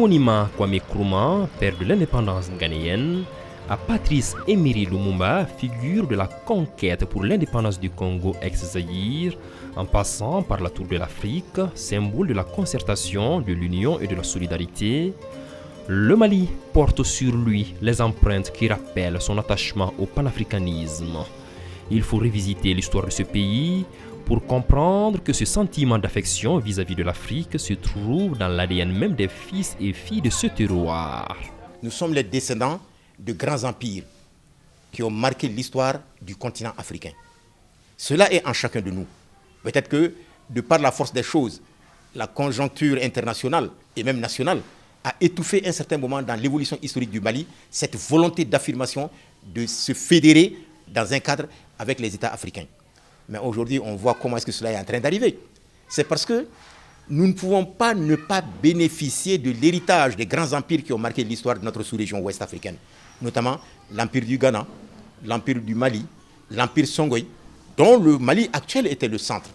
monument Kwame Nkrumah, père de l'indépendance ghanéenne, à Patrice Emery Lumumba, figure de la conquête pour l'indépendance du Congo ex-Zaïre, en passant par la Tour de l'Afrique, symbole de la concertation, de l'union et de la solidarité, le Mali porte sur lui les empreintes qui rappellent son attachement au panafricanisme. Il faut revisiter l'histoire de ce pays pour comprendre que ce sentiment d'affection vis-à-vis de l'Afrique se trouve dans l'ADN même des fils et filles de ce terroir. Nous sommes les descendants de grands empires qui ont marqué l'histoire du continent africain. Cela est en chacun de nous. Peut-être que, de par la force des choses, la conjoncture internationale et même nationale a étouffé à un certain moment dans l'évolution historique du Mali cette volonté d'affirmation de se fédérer dans un cadre avec les États africains. Mais aujourd'hui, on voit comment est-ce que cela est en train d'arriver. C'est parce que nous ne pouvons pas ne pas bénéficier de l'héritage des grands empires qui ont marqué l'histoire de notre sous-région ouest africaine, notamment l'empire du Ghana, l'empire du Mali, l'empire Songhai, dont le Mali actuel était le centre.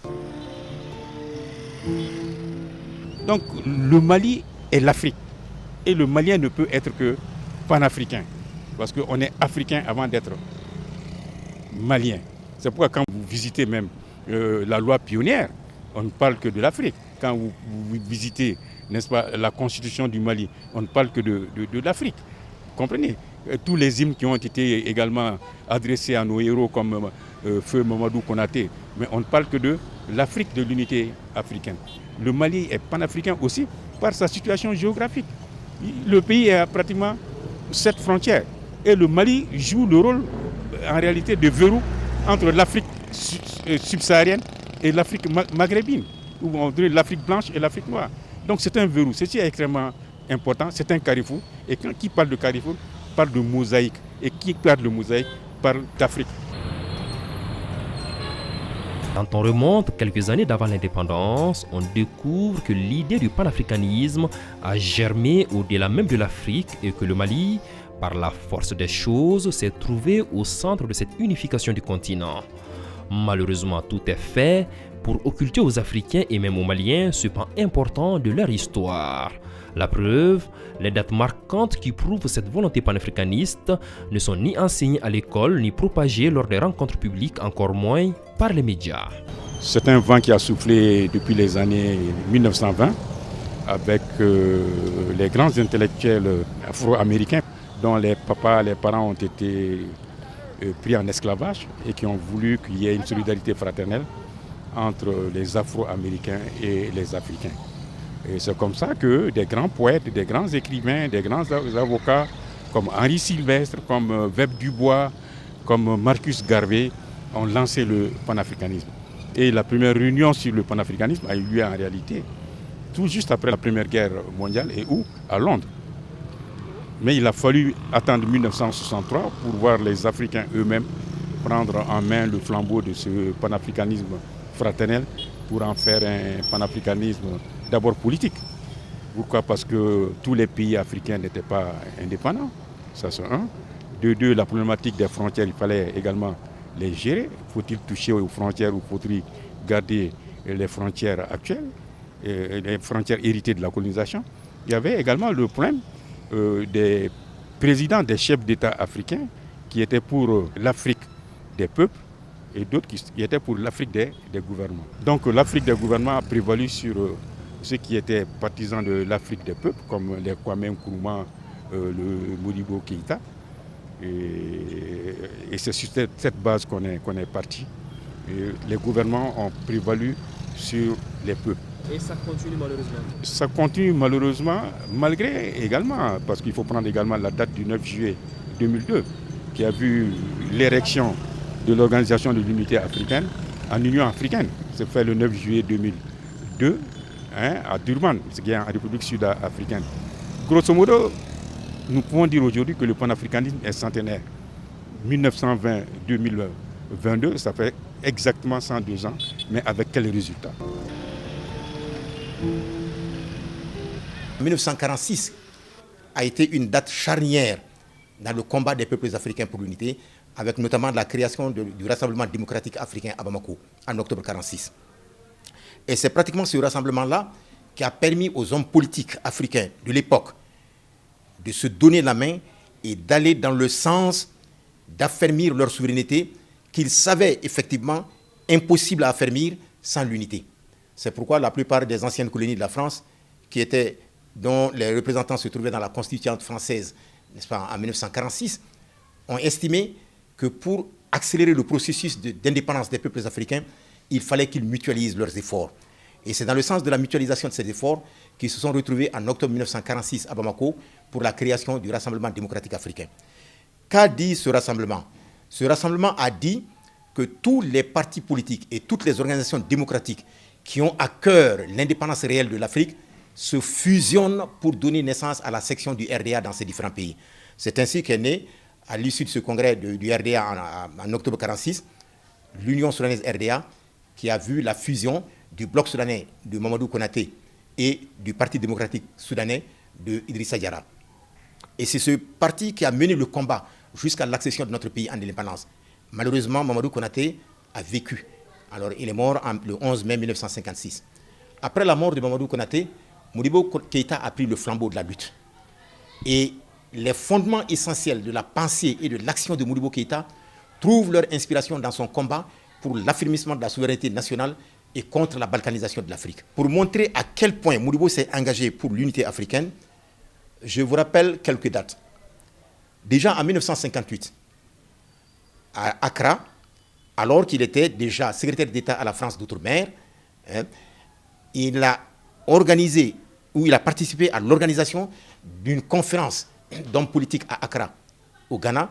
Donc le Mali est l'Afrique. Et le Malien ne peut être que panafricain. Parce qu'on est africain avant d'être malien. C'est pourquoi quand vous visitez même la loi pionnière, on ne parle que de l'Afrique. Quand vous visitez, n'est-ce pas, la constitution du Mali, on ne parle que de l'Afrique. Vous comprenez? Tous les hymnes qui ont été également adressés à nos héros comme Feu Mamadou Konaté, mais on ne parle que de l'Afrique, de l'unité africaine. Le Mali est panafricain aussi par sa situation géographique. Le pays a pratiquement 7 frontières et le Mali joue le rôle en réalité de verrou entre l'Afrique subsaharienne et l'Afrique maghrébine, ou on dirait l'Afrique blanche et l'Afrique noire. Donc c'est un verrou, ceci est extrêmement important, c'est un carrefour. Et qui parle de carrefour parle de mosaïque. Et qui parle de mosaïque parle d'Afrique. Quand on remonte quelques années d'avant l'indépendance, on découvre que l'idée du panafricanisme a germé au-delà même de l'Afrique et que le Mali, par la force des choses, s'est trouvé au centre de cette unification du continent. Malheureusement, tout est fait pour occulter aux Africains et même aux Maliens ce pan important de leur histoire. La preuve, les dates marquantes qui prouvent cette volonté panafricaniste ne sont ni enseignées à l'école ni propagées lors des rencontres publiques, encore moins par les médias. C'est un vent qui a soufflé depuis les années 1920 avec les grands intellectuels afro-américains dont les papas, les parents ont été pris en esclavage et qui ont voulu qu'il y ait une solidarité fraternelle entre les Afro-Américains et les Africains. Et c'est comme ça que des grands poètes, des grands écrivains, des grands avocats comme Henri Sylvestre, comme Webb Dubois, comme Marcus Garvey ont lancé le panafricanisme. Et la première réunion sur le panafricanisme a eu lieu en réalité tout juste après la Première Guerre mondiale et où? À Londres. Mais il a fallu attendre 1963 pour voir les Africains eux-mêmes prendre en main le flambeau de ce panafricanisme fraternel pour en faire un panafricanisme d'abord politique. Pourquoi? Parce que tous les pays africains n'étaient pas indépendants, ça c'est un. De deux, la problématique des frontières, il fallait également les gérer. Faut-il toucher aux frontières ou faut-il garder les frontières actuelles, les frontières héritées de la colonisation? Il y avait également le problème des présidents, des chefs d'État africains qui étaient pour l'Afrique des peuples et d'autres qui étaient pour l'Afrique des gouvernements. Donc l'Afrique des gouvernements a prévalu sur ceux qui étaient partisans de l'Afrique des peuples, comme les Kwame Nkrumah, le Modibo Keïta. Et c'est sur cette base qu'on est parti. Et les gouvernements ont prévalu sur les peuples. Et ça continue malheureusement? Ça continue malheureusement, malgré également, parce qu'il faut prendre également la date du 9 juillet 2002, qui a vu l'érection de l'Organisation de l'Unité africaine en Union africaine. C'est fait le 9 juillet 2002 à Durban, ce qui est en République sud-africaine. Grosso modo, nous pouvons dire aujourd'hui que le panafricanisme est centenaire. 1920-2022, ça fait exactement 102 ans, mais avec quels résultats? 1946 a été une date charnière dans le combat des peuples africains pour l'unité, avec notamment la création du Rassemblement démocratique africain à Bamako en octobre 1946. Et c'est pratiquement ce rassemblement-là qui a permis aux hommes politiques africains de l'époque de se donner la main et d'aller dans le sens d'affermir leur souveraineté qu'ils savaient effectivement impossible à affermir sans l'unité. C'est pourquoi la plupart des anciennes colonies de la France, dont les représentants se trouvaient dans la Constituante française, n'est-ce pas, en 1946, ont estimé que pour accélérer le processus d'indépendance des peuples africains, il fallait qu'ils mutualisent leurs efforts. Et c'est dans le sens de la mutualisation de ces efforts qu'ils se sont retrouvés en octobre 1946 à Bamako pour la création du Rassemblement démocratique africain. Qu'a dit ce rassemblement? Ce rassemblement a dit que tous les partis politiques et toutes les organisations démocratiques qui ont à cœur l'indépendance réelle de l'Afrique se fusionnent pour donner naissance à la section du RDA dans ces différents pays. C'est ainsi qu'est né, à l'issue de ce congrès du RDA en octobre 1946, l'Union soudanaise RDA, qui a vu la fusion du bloc soudanais de Mamadou Konaté et du Parti démocratique soudanais de Idrissa Diarra. Et c'est ce parti qui a mené le combat jusqu'à l'accession de notre pays en indépendance. Malheureusement, Mamadou Konaté a vécu. Alors, il est mort le 11 mai 1956. Après la mort de Mamadou Konaté, Modibo Keïta a pris le flambeau de la lutte. Et les fondements essentiels de la pensée et de l'action de Modibo Keïta trouvent leur inspiration dans son combat pour l'affirmation de la souveraineté nationale et contre la balkanisation de l'Afrique. Pour montrer à quel point Modibo s'est engagé pour l'unité africaine, je vous rappelle quelques dates. Déjà en 1958, à Accra, alors qu'il était déjà secrétaire d'État à la France d'Outre-mer, il a organisé ou il a participé à l'organisation d'une conférence d'hommes politiques à Accra, au Ghana,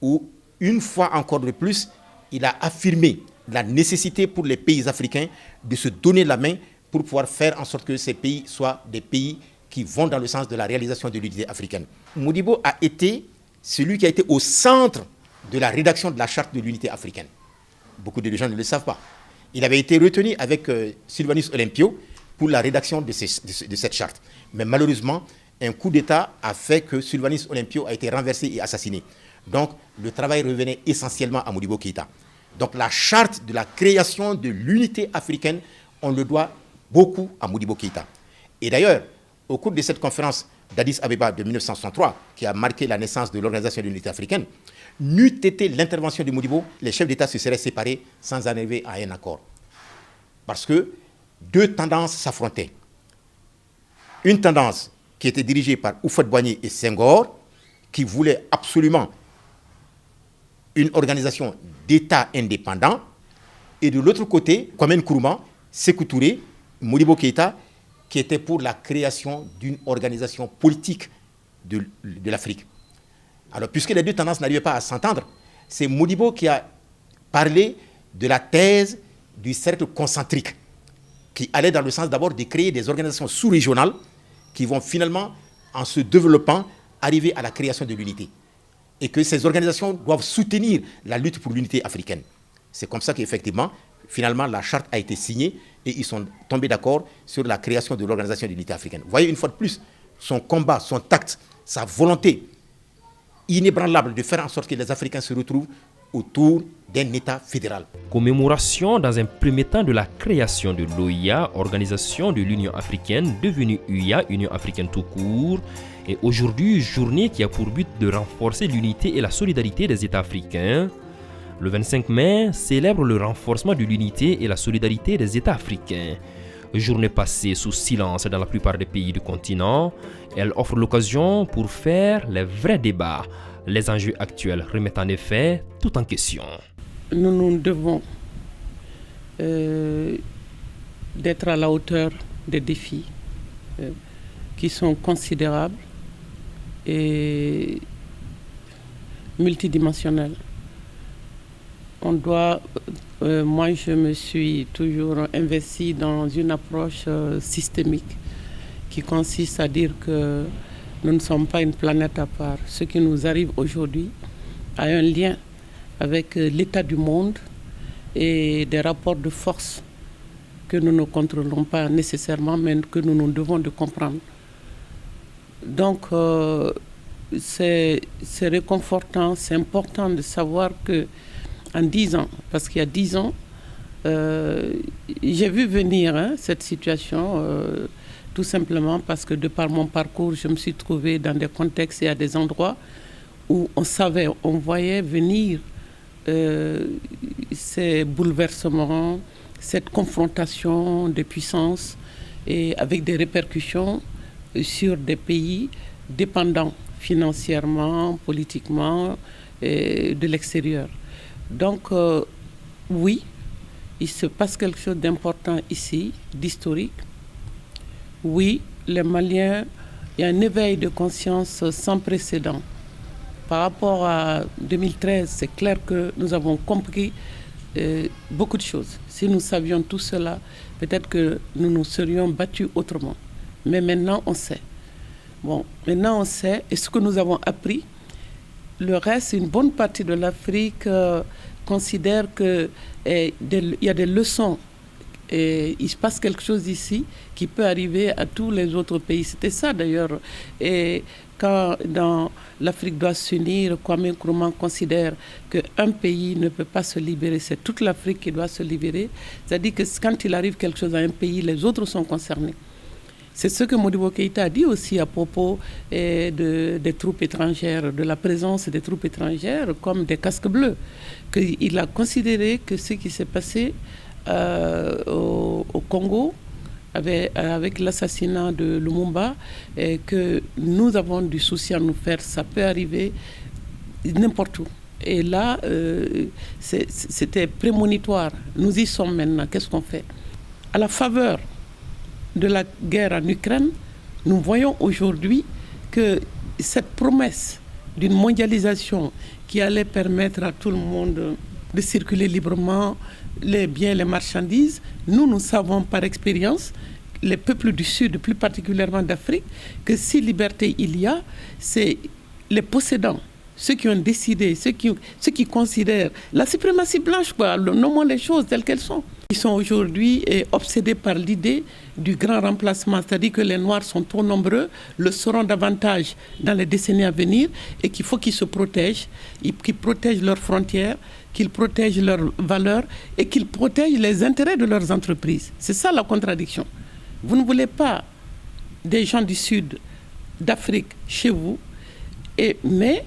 où une fois encore de plus, il a affirmé la nécessité pour les pays africains de se donner la main pour pouvoir faire en sorte que ces pays soient des pays qui vont dans le sens de la réalisation de l'unité africaine. Modibo a été celui qui a été au centre de la rédaction de la charte de l'unité africaine. Beaucoup de gens ne le savent pas. Il avait été retenu avec Sylvanus Olympio pour la rédaction de cette charte. Mais malheureusement, un coup d'État a fait que Sylvanus Olympio a été renversé et assassiné. Donc, le travail revenait essentiellement à Modibo Keïta. Donc, la charte de la création de l'unité africaine, on le doit beaucoup à Modibo Keïta. Et d'ailleurs, au cours de cette conférence d'Addis Abeba de 1963, qui a marqué la naissance de l'Organisation de l'unité africaine, n'eût été l'intervention de Modibo, les chefs d'État se seraient séparés sans arriver à un accord. Parce que deux tendances s'affrontaient. Une tendance qui était dirigée par Houphouët-Boigny et Senghor, qui voulaient absolument une organisation d'État indépendant, et de l'autre côté, Kwame Nkrumah, Sékou Touré, Modibo Keïta, qui était pour la création d'une organisation politique de l'Afrique. Alors, puisque les deux tendances n'arrivaient pas à s'entendre, c'est Modibo qui a parlé de la thèse du cercle concentrique, qui allait dans le sens d'abord de créer des organisations sous-régionales qui vont finalement, en se développant, arriver à la création de l'unité. Et que ces organisations doivent soutenir la lutte pour l'unité africaine. C'est comme ça qu'effectivement, finalement, la charte a été signée et ils sont tombés d'accord sur la création de l'Organisation de l'unité africaine. Vous voyez une fois de plus son combat, son tact, sa volonté inébranlable de faire en sorte que les Africains se retrouvent autour d'un État fédéral. Commémoration dans un premier temps de la création de l'OIA, Organisation de l'Union africaine, devenue UIA, Union africaine tout court, et aujourd'hui journée qui a pour but de renforcer l'unité et la solidarité des États africains. Le 25 mai célèbre le renforcement de l'unité et la solidarité des États africains. Journée passée sous silence dans la plupart des pays du continent, elle offre l'occasion pour faire les vrais débats. Les enjeux actuels remettent en effet tout en question. Nous devons d'être à la hauteur des défis qui sont considérables et multidimensionnels. On doit, moi je me suis toujours investi dans une approche systémique qui consiste à dire que nous ne sommes pas une planète à part. Ce qui nous arrive aujourd'hui a un lien avec l'état du monde et des rapports de force que nous ne contrôlons pas nécessairement, mais que nous devons de comprendre. Donc, c'est réconfortant, c'est important de savoir que en 10 ans, parce qu'il y a 10 ans, j'ai vu venir cette situation tout simplement parce que de par mon parcours, je me suis trouvée dans des contextes et à des endroits où on voyait venir ces bouleversements, cette confrontation des puissances et avec des répercussions sur des pays dépendants financièrement, politiquement de l'extérieur. Donc oui, il se passe quelque chose d'important ici, d'historique. Oui, les Maliens, il y a un éveil de conscience sans précédent. Par rapport à 2013, c'est clair que nous avons compris beaucoup de choses. Si nous savions tout cela, peut-être que nous nous serions battus autrement. Mais maintenant, on sait. Bon, maintenant, on sait. Et ce que nous avons appris, le reste, une bonne partie de l'Afrique considère qu'il y a des leçons. Et il se passe quelque chose ici qui peut arriver à tous les autres pays. C'était ça d'ailleurs. Et quand dans l'Afrique doit s'unir, Kwame Nkrumah considère qu'un pays ne peut pas se libérer, c'est toute l'Afrique qui doit se libérer. C'est-à-dire que quand il arrive quelque chose à un pays, les autres sont concernés. C'est ce que Modibo Keïta a dit aussi à propos des troupes étrangères, de la présence des troupes étrangères comme des casques bleus. Il a considéré que ce qui s'est passé au Congo avec l'assassinat de Lumumba et que nous avons du souci à nous faire, ça peut arriver n'importe où. Et là, c'était prémonitoire. Nous y sommes maintenant. Qu'est-ce qu'on fait? À la faveur de la guerre en Ukraine, nous voyons aujourd'hui que cette promesse d'une mondialisation qui allait permettre à tout le monde de circuler librement, les biens, les marchandises, nous savons par expérience, les peuples du Sud, plus particulièrement d'Afrique, que si liberté il y a, c'est les possédants, ceux qui ont décidé, ceux qui considèrent la suprématie blanche, nommons les choses telles qu'elles sont. Ils sont aujourd'hui obsédés par l'idée du grand remplacement, c'est-à-dire que les Noirs sont trop nombreux, le seront davantage dans les décennies à venir et qu'il faut qu'ils se protègent, qu'ils protègent leurs frontières, qu'ils protègent leurs valeurs et qu'ils protègent les intérêts de leurs entreprises. C'est ça la contradiction. Vous ne voulez pas des gens du Sud, d'Afrique, chez vous, mais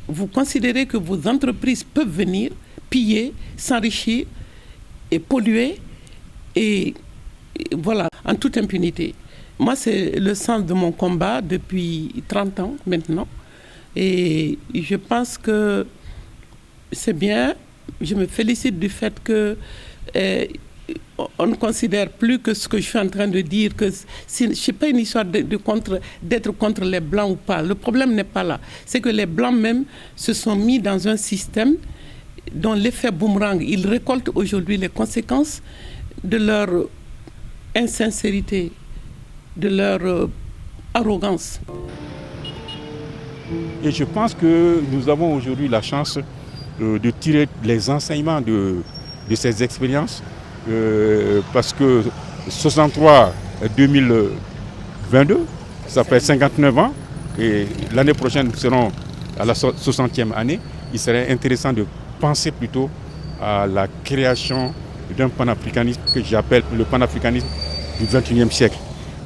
vous considérez que vos entreprises peuvent venir piller, s'enrichir et polluer, et voilà, en toute impunité. Moi, c'est le sens de mon combat depuis 30 ans maintenant. Et je pense que c'est bien. Je me félicite du fait que on ne considère plus que ce que je suis en train de dire, que ce n'est pas une histoire d'être contre les Blancs ou pas. Le problème n'est pas là. C'est que les Blancs même se sont mis dans un système dont l'effet boomerang, ils récoltent aujourd'hui les conséquences de leur insincérité, de leur arrogance. Et je pense que nous avons aujourd'hui la chance de tirer les enseignements de ces expériences parce que 63-2022, ça fait 59 ans et l'année prochaine nous serons à la 60e année. Il serait intéressant de penser plutôt à la création d'un panafricanisme que j'appelle le panafricanisme du XXIe siècle.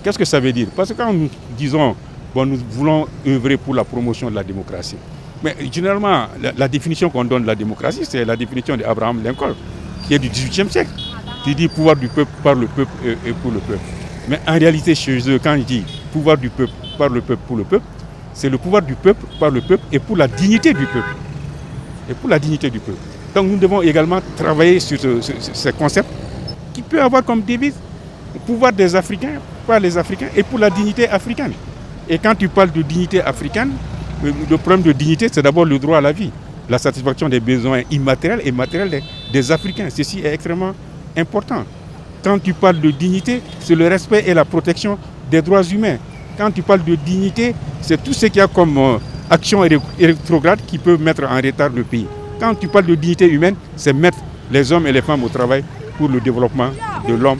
Qu'est-ce que ça veut dire? Parce que quand nous disons nous voulons œuvrer pour la promotion de la démocratie, mais généralement la définition qu'on donne de la démocratie, c'est la définition d'Abraham Lincoln, qui est du XVIIIe siècle, qui dit pouvoir du peuple, par le peuple et pour le peuple. Mais en réalité, chez eux, quand il dit pouvoir du peuple, par le peuple, pour le peuple, c'est le pouvoir du peuple, par le peuple et pour la dignité du peuple. Et pour la dignité du peuple. Donc nous devons également travailler sur ce concept qui peut avoir comme devise le pouvoir des Africains, par les Africains et pour la dignité africaine. Et quand tu parles de dignité africaine, le problème de dignité, c'est d'abord le droit à la vie, la satisfaction des besoins immatériels et matériels des Africains. Ceci est extrêmement important. Quand tu parles de dignité, c'est le respect et la protection des droits humains. Quand tu parles de dignité, c'est tout ce qu'il y a comme action rétrograde qui peut mettre en retard le pays. Quand tu parles de dignité humaine, c'est mettre les hommes et les femmes au travail pour le développement de l'homme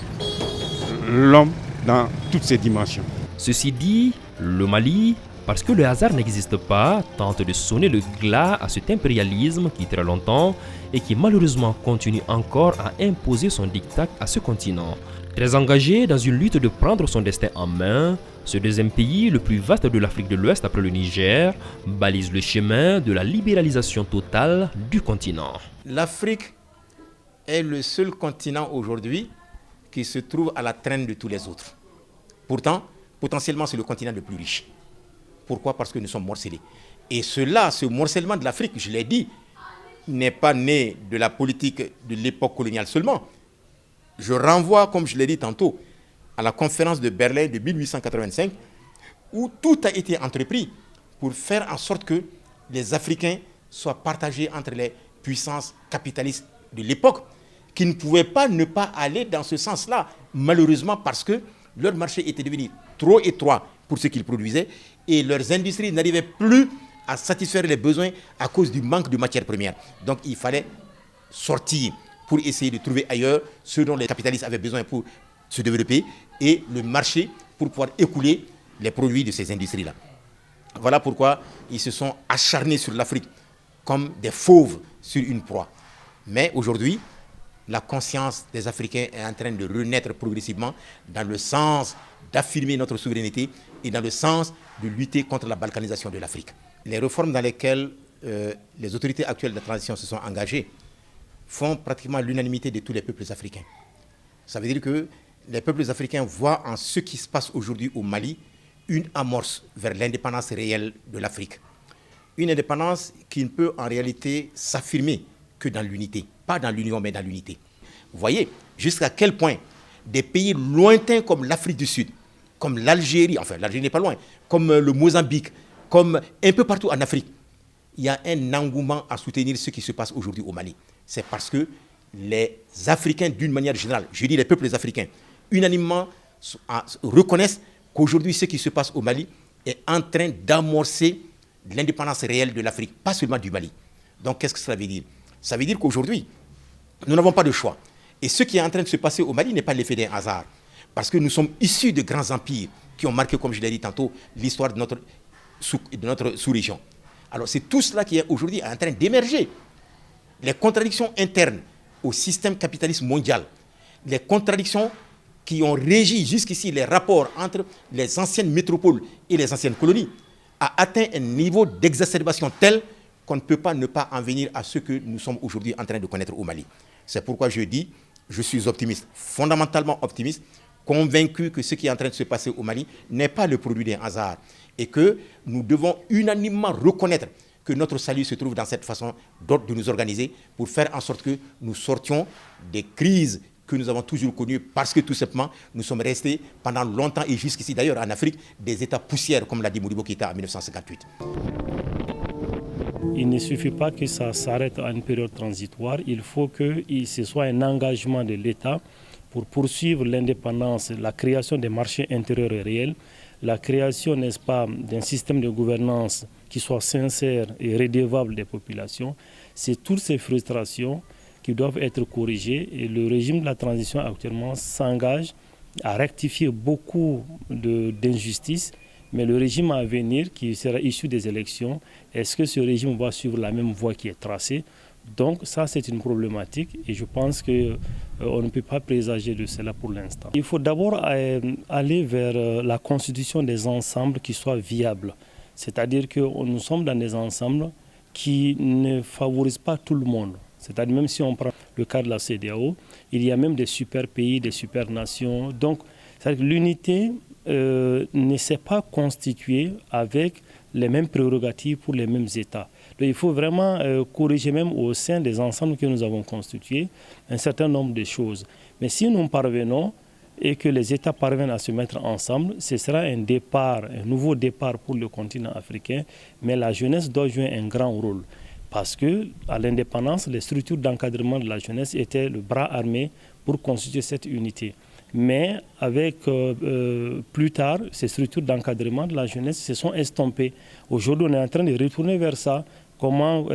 dans toutes ses dimensions. Ceci dit, le Mali, Parce que le hasard n'existe pas, tente de sonner le glas à cet impérialisme qui très longtemps et qui malheureusement continue encore à imposer son diktat à ce continent. Très engagé dans une lutte de prendre son destin en main, ce deuxième pays, le plus vaste de l'Afrique de l'Ouest après le Niger, balise le chemin de la libéralisation totale du continent. L'Afrique est le seul continent aujourd'hui qui se trouve à la traîne de tous les autres. Pourtant, potentiellement, c'est le continent le plus riche. Pourquoi? Parce que nous sommes morcelés. Et ce morcellement de l'Afrique, je l'ai dit, n'est pas né de la politique de l'époque coloniale seulement. Je renvoie, comme je l'ai dit tantôt, à la conférence de Berlin de 1885, où tout a été entrepris pour faire en sorte que les Africains soient partagés entre les puissances capitalistes de l'époque, qui ne pouvaient pas ne pas aller dans ce sens-là, malheureusement parce que leur marché était devenu trop étroit pour ce qu'ils produisaient et leurs industries n'arrivaient plus à satisfaire les besoins à cause du manque de matières premières. Donc il fallait sortir pour essayer de trouver ailleurs ce dont les capitalistes avaient besoin pour se développer et le marché pour pouvoir écouler les produits de ces industries-là. Voilà pourquoi ils se sont acharnés sur l'Afrique comme des fauves sur une proie. Mais aujourd'hui, la conscience des Africains est en train de renaître progressivement dans le sens d'affirmer notre souveraineté et dans le sens de lutter contre la balkanisation de l'Afrique. Les réformes dans lesquelles les autorités actuelles de la transition se sont engagées font pratiquement l'unanimité de tous les peuples africains. Ça veut dire que les peuples africains voient en ce qui se passe aujourd'hui au Mali une amorce vers l'indépendance réelle de l'Afrique. Une indépendance qui ne peut en réalité s'affirmer que dans l'unité, pas dans l'union mais dans l'unité. Vous voyez jusqu'à quel point des pays lointains comme l'Afrique du Sud, comme l'Algérie, enfin l'Algérie n'est pas loin, comme le Mozambique, comme un peu partout en Afrique, il y a un engouement à soutenir ce qui se passe aujourd'hui au Mali. C'est parce que les Africains, d'une manière générale, je dis les peuples africains, unanimement reconnaissent qu'aujourd'hui ce qui se passe au Mali est en train d'amorcer l'indépendance réelle de l'Afrique, pas seulement du Mali. Donc qu'est-ce que ça veut dire? Ça veut dire qu'aujourd'hui, nous n'avons pas de choix. Et ce qui est en train de se passer au Mali n'est pas l'effet d'un hasard. Parce que nous sommes issus de grands empires qui ont marqué, comme je l'ai dit tantôt, l'histoire de notre sous-région. Alors c'est tout cela qui est aujourd'hui en train d'émerger. Les contradictions internes au système capitaliste mondial, les contradictions qui ont régi jusqu'ici les rapports entre les anciennes métropoles et les anciennes colonies, a atteint un niveau d'exacerbation tel qu'on ne peut pas ne pas en venir à ce que nous sommes aujourd'hui en train de connaître au Mali. C'est pourquoi je dis, je suis optimiste, fondamentalement optimiste, convaincu que ce qui est en train de se passer au Mali n'est pas le produit d'un hasard et que nous devons unanimement reconnaître que notre salut se trouve dans cette façon de nous organiser pour faire en sorte que nous sortions des crises que nous avons toujours connues parce que tout simplement nous sommes restés pendant longtemps et jusqu'ici d'ailleurs en Afrique des États poussières comme l'a dit Modibo Keïta en 1958. Il ne suffit pas que ça s'arrête à une période transitoire, il faut que ce soit un engagement de l'État pour poursuivre l'indépendance, la création des marchés intérieurs et réels, la création, n'est-ce pas, d'un système de gouvernance qui soit sincère et redevable des populations. C'est toutes ces frustrations qui doivent être corrigées et le régime de la transition actuellement s'engage à rectifier beaucoup d'injustices. Mais le régime à venir, qui sera issu des élections, est-ce que ce régime va suivre la même voie qui est tracée? Donc ça, c'est une problématique et je pense qu'on ne peut pas présager de cela pour l'instant. Il faut d'abord aller vers la constitution des ensembles qui soient viables. C'est-à-dire que nous sommes dans des ensembles qui ne favorisent pas tout le monde. C'est-à-dire même si on prend le cas de la CEDEAO, il y a même des super pays, des super nations. Donc l'unité ne s'est pas constituée avec les mêmes prérogatives pour les mêmes États. Donc, il faut vraiment corriger même au sein des ensembles que nous avons constitués un certain nombre de choses. Mais si nous parvenons et que les États parviennent à se mettre ensemble, ce sera un nouveau départ pour le continent africain. Mais la jeunesse doit jouer un grand rôle. Parce qu'à l'indépendance, les structures d'encadrement de la jeunesse étaient le bras armé pour constituer cette unité. Mais avec plus tard, ces structures d'encadrement de la jeunesse se sont estompées. Aujourd'hui, on est en train de retourner vers ça comment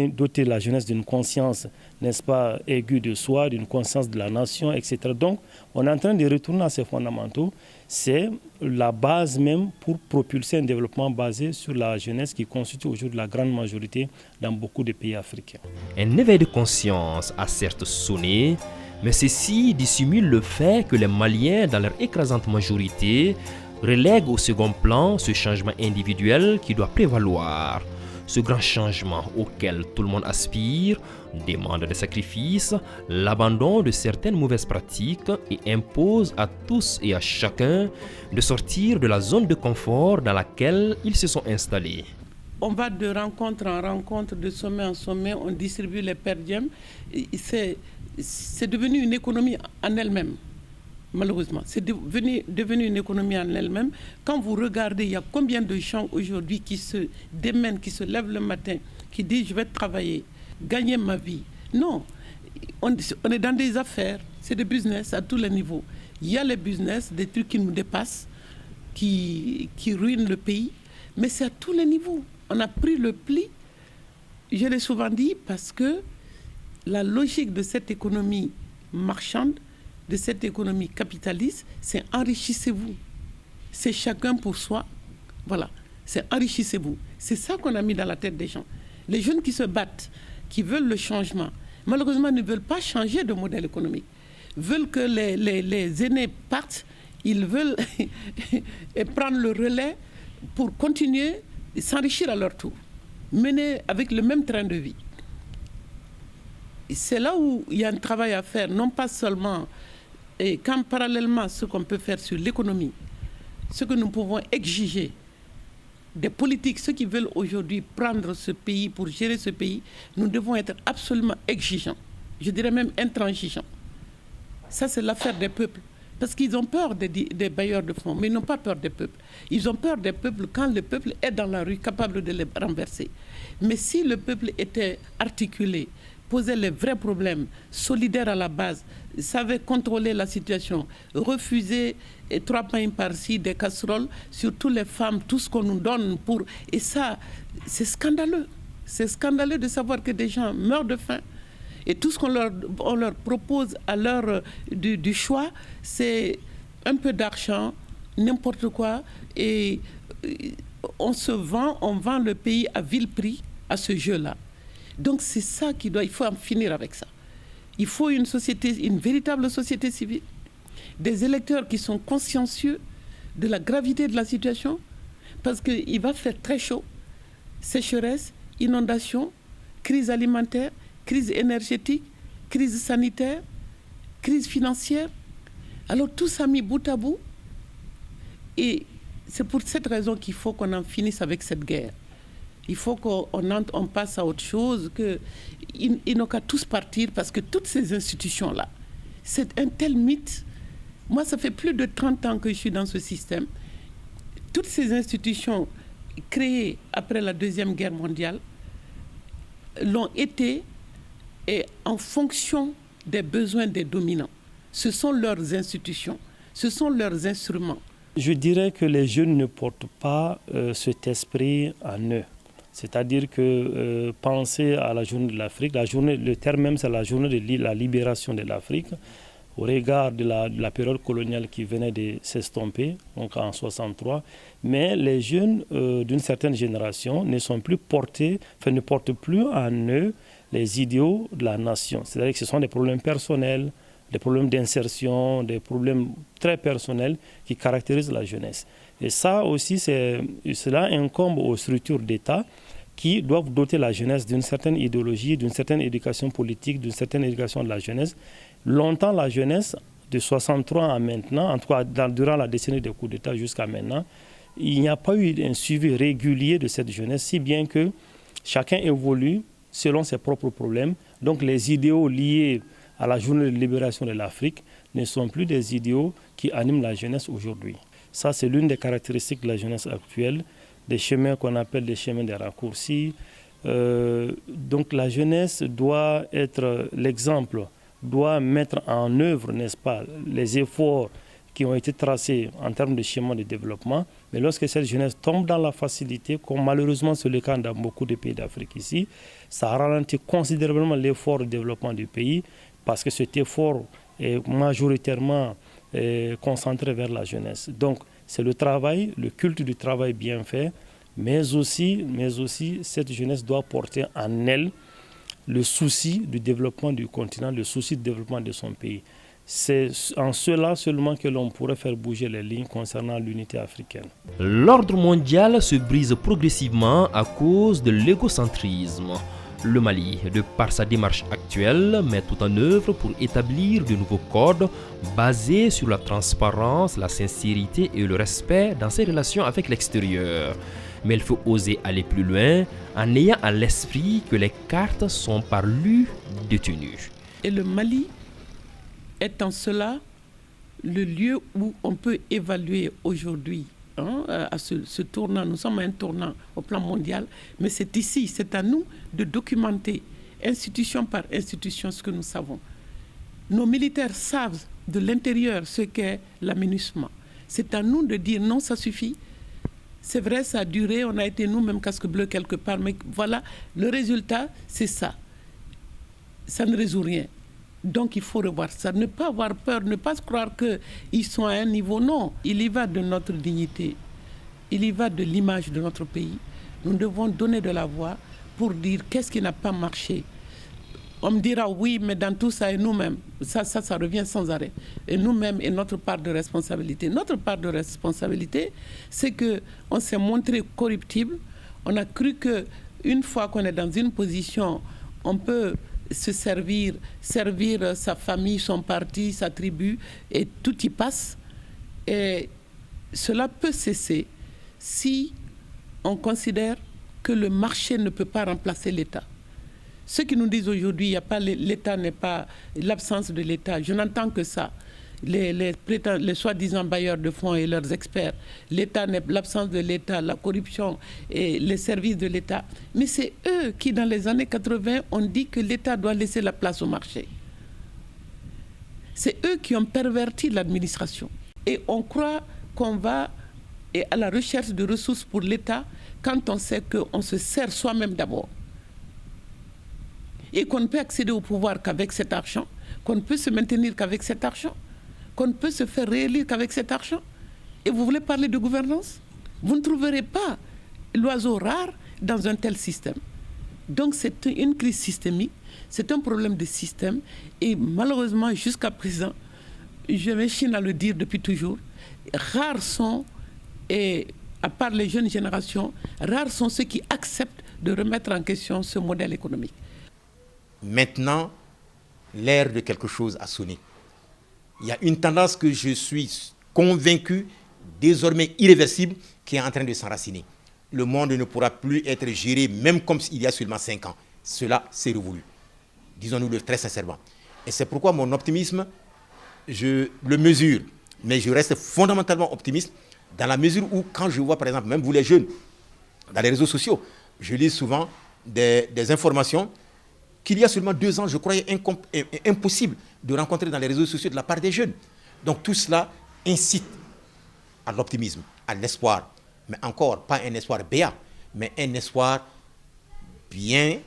doter la jeunesse d'une conscience, n'est-ce pas, aiguë de soi, d'une conscience de la nation, etc. Donc, on est en train de retourner à ces fondamentaux. C'est la base même pour propulser un développement basé sur la jeunesse qui constitue aujourd'hui la grande majorité dans beaucoup de pays africains. Un éveil de conscience a certes sonné, mais ceci dissimule le fait que les Maliens, dans leur écrasante majorité, relèguent au second plan ce changement individuel qui doit prévaloir. Ce grand changement auquel tout le monde aspire demande des sacrifices, l'abandon de certaines mauvaises pratiques et impose à tous et à chacun de sortir de la zone de confort dans laquelle ils se sont installés. On va de rencontre en rencontre, de sommet en sommet, on distribue les per diem. C'est devenu une économie en elle-même. Malheureusement, c'est devenu une économie en elle-même. Quand vous regardez, il y a combien de gens aujourd'hui qui se démènent, qui se lèvent le matin, qui disent je vais travailler, gagner ma vie. Non, on est dans des affaires, c'est des business à tous les niveaux. Il y a les business, des trucs qui nous dépassent, qui ruinent le pays, mais c'est à tous les niveaux. On a pris le pli, je l'ai souvent dit, parce que la logique de cette économie marchande, de cette économie capitaliste, c'est enrichissez-vous. C'est chacun pour soi. Voilà, c'est enrichissez-vous. C'est ça qu'on a mis dans la tête des gens. Les jeunes qui se battent, qui veulent le changement, malheureusement ne veulent pas changer de modèle économique. Veulent que les aînés partent, ils veulent prendre le relais pour continuer et s'enrichir à leur tour, mener avec le même train de vie. Et c'est là où il y a un travail à faire, non pas seulement, et quand parallèlement à ce qu'on peut faire sur l'économie, ce que nous pouvons exiger des politiques, ceux qui veulent aujourd'hui prendre ce pays pour gérer ce pays, nous devons être absolument exigeants, je dirais même intransigeants. Ça, c'est l'affaire des peuples. Parce qu'ils ont peur des bailleurs de fonds, mais ils n'ont pas peur des peuples. Ils ont peur des peuples quand le peuple est dans la rue, capable de les renverser. Mais si le peuple était articulé, posait les vrais problèmes, solidaire à la base, savait contrôler la situation, refuser 3 pains par-ci, des casseroles, surtout les femmes, tout ce qu'on nous donne pour... Et ça, c'est scandaleux. C'est scandaleux de savoir que des gens meurent de faim. Et tout ce qu'on leur propose à l'heure du choix, c'est un peu d'argent, n'importe quoi. Et on vend le pays à vil prix à ce jeu-là. Donc c'est ça il faut en finir avec ça. Il faut une véritable société civile, des électeurs qui sont consciencieux de la gravité de la situation, parce qu'il va faire très chaud, sécheresse, inondation, crise alimentaire, crise énergétique, crise sanitaire, crise financière. Alors tout ça mis bout à bout. Et c'est pour cette raison qu'il faut qu'on en finisse avec cette guerre. Il faut qu'on passe à autre chose, qu'ils n'ont qu'à tous partir, parce que toutes ces institutions-là, c'est un tel mythe. Moi, ça fait plus de 30 ans que je suis dans ce système. Toutes ces institutions créées après la Deuxième Guerre mondiale l'ont été et en fonction des besoins des dominants. Ce sont leurs institutions, ce sont leurs instruments. Je dirais que les jeunes ne portent pas cet esprit en eux. C'est-à-dire que penser à la journée de l'Afrique, le terme même c'est la journée de la libération de l'Afrique, au regard de la période coloniale qui venait de s'estomper, donc en 1963, mais les jeunes d'une certaine génération ne portent plus en eux les idéaux de la nation. C'est-à-dire que ce sont des problèmes personnels, des problèmes d'insertion, des problèmes très personnels qui caractérisent la jeunesse. Et ça aussi, cela incombe aux structures d'État qui doivent doter la jeunesse d'une certaine idéologie, d'une certaine éducation politique, d'une certaine éducation de la jeunesse. Longtemps, la jeunesse, de 63 à maintenant, en tout cas durant la décennie des coups d'État jusqu'à maintenant, il n'y a pas eu un suivi régulier de cette jeunesse, si bien que chacun évolue selon ses propres problèmes. Donc les idéaux liés à la journée de libération de l'Afrique ne sont plus des idéaux qui animent la jeunesse aujourd'hui. Ça, c'est l'une des caractéristiques de la jeunesse actuelle, des chemins qu'on appelle des chemins des raccourcis. Donc la jeunesse doit être l'exemple, doit mettre en œuvre, n'est-ce pas, les efforts qui ont été tracés en termes de schéma de développement Mais lorsque cette jeunesse tombe dans la facilité, comme malheureusement c'est le cas dans beaucoup de pays d'Afrique ici, ça ralentit considérablement l'effort de développement du pays parce que cet effort est majoritairement concentré vers la jeunesse. Donc c'est le travail, le culte du travail bien fait, mais aussi cette jeunesse doit porter en elle le souci du développement du continent, le souci du développement de son pays. C'est en cela seulement que l'on pourrait faire bouger les lignes concernant l'unité africaine. L'ordre mondial se brise progressivement à cause de l'égocentrisme. Le Mali, de par sa démarche actuelle, met tout en œuvre pour établir de nouveaux codes basés sur la transparence, la sincérité et le respect dans ses relations avec l'extérieur. Mais il faut oser aller plus loin en ayant à l'esprit que les cartes sont par lui détenues. Et le Mali est en cela le lieu où on peut évaluer aujourd'hui à ce tournant. Nous sommes à un tournant au plan mondial, mais c'est ici, c'est à nous de documenter institution par institution ce que nous savons. Nos militaires savent de l'intérieur ce qu'est l'aménagement. C'est à nous de dire non, ça suffit. C'est vrai, ça a duré, on a été nous-mêmes casque bleu quelque part, mais voilà, le résultat, c'est ça. Ça ne résout rien. Donc il faut revoir ça, ne pas avoir peur, ne pas se croire qu'ils sont à un niveau. Non, il y va de notre dignité, il y va de l'image de notre pays. Nous devons donner de la voix pour dire qu'est-ce qui n'a pas marché. On me dira oui, mais dans tout ça, et nous-mêmes, ça revient sans arrêt. Et nous-mêmes, et notre part de responsabilité. Notre part de responsabilité, c'est qu'on s'est montré corruptible. On a cru qu'une fois qu'on est dans une position, on peut se servir sa famille, son parti, sa tribu, et tout y passe. Et cela peut cesser si on considère que le marché ne peut pas remplacer l'État. Ceux qui nous disent aujourd'hui l'État n'est pas l'absence de l'État, je n'entends que ça. Les soi-disant bailleurs de fonds et leurs experts, l'État n'est l'absence de l'État, la corruption et les services de l'État. Mais c'est eux qui, dans les années 80, ont dit que l'État doit laisser la place au marché. C'est eux qui ont perverti l'administration. Et on croit qu'on va à la recherche de ressources pour l'État quand on sait qu'on se sert soi-même d'abord. Et qu'on ne peut accéder au pouvoir qu'avec cet argent, qu'on ne peut se maintenir qu'avec cet argent, qu'on ne peut se faire réélire qu'avec cet argent. Et vous voulez parler de gouvernance? Vous ne trouverez pas l'oiseau rare dans un tel système. Donc c'est une crise systémique, c'est un problème de système. Et malheureusement, jusqu'à présent, je m'échine à le dire depuis toujours, rares sont, et à part les jeunes générations, rares sont ceux qui acceptent de remettre en question ce modèle économique. Maintenant, l'ère de quelque chose a sonné. Il y a une tendance que je suis convaincu, désormais irréversible, qui est en train de s'enraciner. Le monde ne pourra plus être géré même comme il y a seulement 5 ans. Cela, c'est révolu. Disons-nous-le très sincèrement. Et c'est pourquoi mon optimisme, je le mesure. Mais je reste fondamentalement optimiste dans la mesure où, quand je vois, par exemple, même vous les jeunes, dans les réseaux sociaux, je lis souvent des informations qu'il y a seulement 2 ans, je croyais impossible de rencontrer dans les réseaux sociaux de la part des jeunes. Donc tout cela incite à l'optimisme, à l'espoir. Mais encore, pas un espoir béat, mais un espoir bien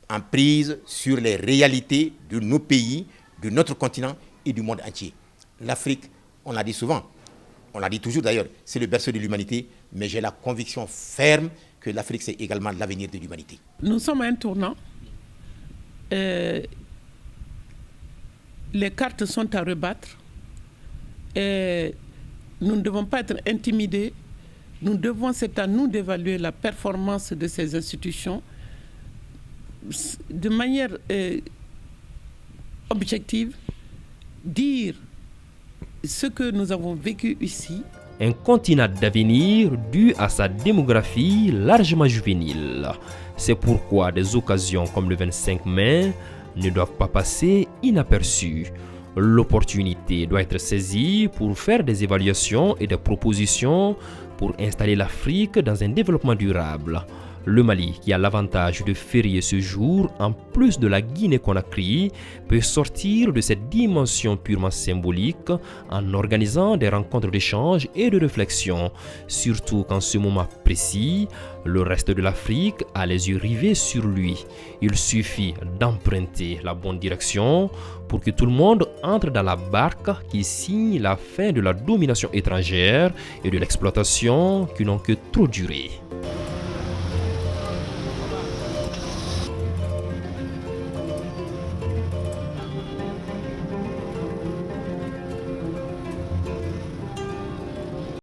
en prise sur les réalités de nos pays, de notre continent et du monde entier. L'Afrique, on l'a dit souvent, on l'a dit toujours d'ailleurs, c'est le berceau de l'humanité, mais j'ai la conviction ferme que l'Afrique, c'est également l'avenir de l'humanité. Nous sommes à un tournant. Les cartes sont à rebattre et nous ne devons pas être intimidés. C'est à nous d'évaluer la performance de ces institutions de manière objective, dire ce que nous avons vécu ici. Un continent d'avenir dû à sa démographie largement juvénile. C'est pourquoi des occasions comme le 25 mai ne doivent pas passer inaperçues. L'opportunité doit être saisie pour faire des évaluations et des propositions pour installer l'Afrique dans un développement durable. Le Mali, qui a l'avantage de férier ce jour, en plus de la Guinée-Conakry, peut sortir de cette dimension purement symbolique en organisant des rencontres d'échange et de réflexion, surtout qu'en ce moment précis, le reste de l'Afrique a les yeux rivés sur lui. Il suffit d'emprunter la bonne direction pour que tout le monde entre dans la barque qui signe la fin de la domination étrangère et de l'exploitation qui n'ont que trop duré.